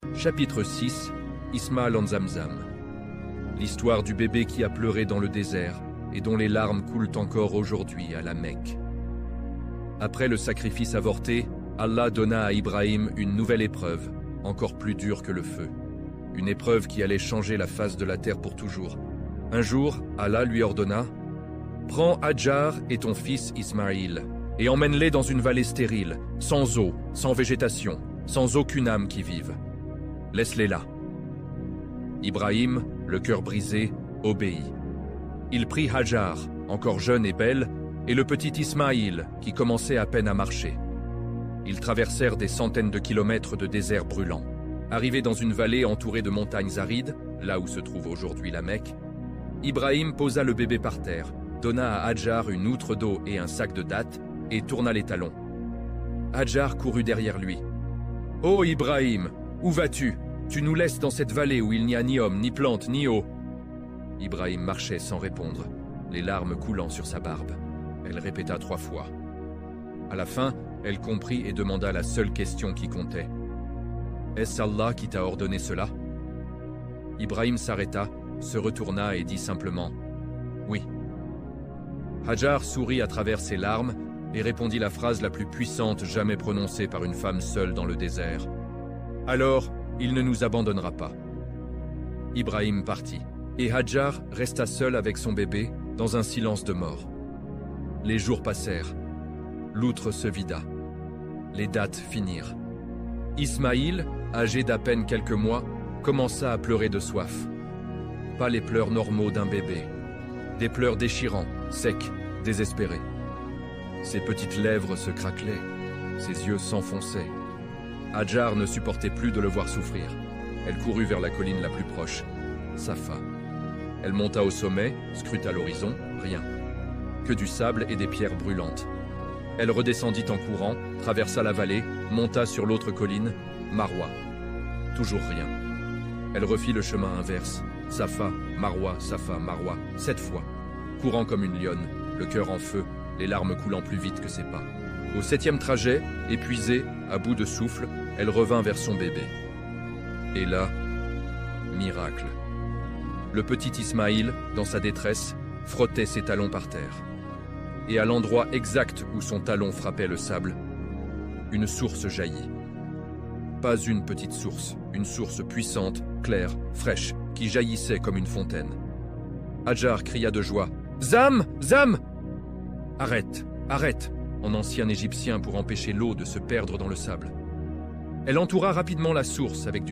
Chapitre 6. Ismaël en Zamzam. L'histoire du bébé qui a pleuré dans le désert et dont les larmes coulent encore aujourd'hui à la Mecque. Après le sacrifice avorté, Allah donna à Ibrahim une nouvelle épreuve, encore plus dure que le feu. Une épreuve qui allait changer la face de la terre pour toujours. Un jour, Allah lui ordonna « Prends Hadjar et ton fils Ismaïl et emmène-les dans une vallée stérile, sans eau, sans végétation, sans aucune âme qui vive. Laisse-les là. » Ibrahim, le cœur brisé, obéit. Il prit Hadjar, encore jeune et belle, et le petit Ismaïl, qui commençait à peine à marcher. Ils traversèrent des centaines de kilomètres de désert brûlant. Arrivés dans une vallée entourée de montagnes arides, là où se trouve aujourd'hui la Mecque, Ibrahim posa le bébé par terre, donna à Hadjar une outre d'eau et un sac de dattes, et tourna les talons. Hadjar courut derrière lui. « Oh Ibrahim, où vas-tu? Tu nous laisses dans cette vallée où il n'y a ni homme, ni plante, ni eau. » Ibrahim marchait sans répondre, les larmes coulant sur sa barbe. Elle répéta 3 fois. À la fin, elle comprit et demanda la seule question qui comptait. « Est-ce Allah qui t'a ordonné cela ?» Ibrahim s'arrêta, se retourna et dit simplement « Oui ». Hadjar sourit à travers ses larmes et répondit la phrase la plus puissante jamais prononcée par une femme seule dans le désert. « Alors, il ne nous abandonnera pas. » Ibrahim partit, et Hadjar resta seul avec son bébé dans un silence de mort. Les jours passèrent. L'outre se vida. Les dattes finirent. Ismaïl, âgé d'à peine quelques mois, commença à pleurer de soif. Pas les pleurs normaux d'un bébé. Des pleurs déchirants, secs, désespérés. Ses petites lèvres se craquelaient. Ses yeux s'enfonçaient. Hadjar ne supportait plus de le voir souffrir. Elle courut vers la colline la plus proche, Safa. Elle monta au sommet, scruta l'horizon, rien. Que du sable et des pierres brûlantes. Elle redescendit en courant, traversa la vallée, monta sur l'autre colline, Marwa. Toujours rien. Elle refit le chemin inverse, Safa, Marwa, 7 fois. Courant comme une lionne, le cœur en feu, les larmes coulant plus vite que ses pas. Au 7e trajet, épuisée, à bout de souffle, elle revint vers son bébé. Et là, miracle. Le petit Ismaïl, dans sa détresse, frottait ses talons par terre. Et à l'endroit exact où son talon frappait le sable, une source jaillit. Pas une petite source, une source puissante, claire, fraîche, qui jaillissait comme une fontaine. Hadjar cria de joie. « Zam! Zam !» « Arrête! Arrête !» en ancien égyptien pour empêcher l'eau de se perdre dans le sable. Elle entoura rapidement la source avec du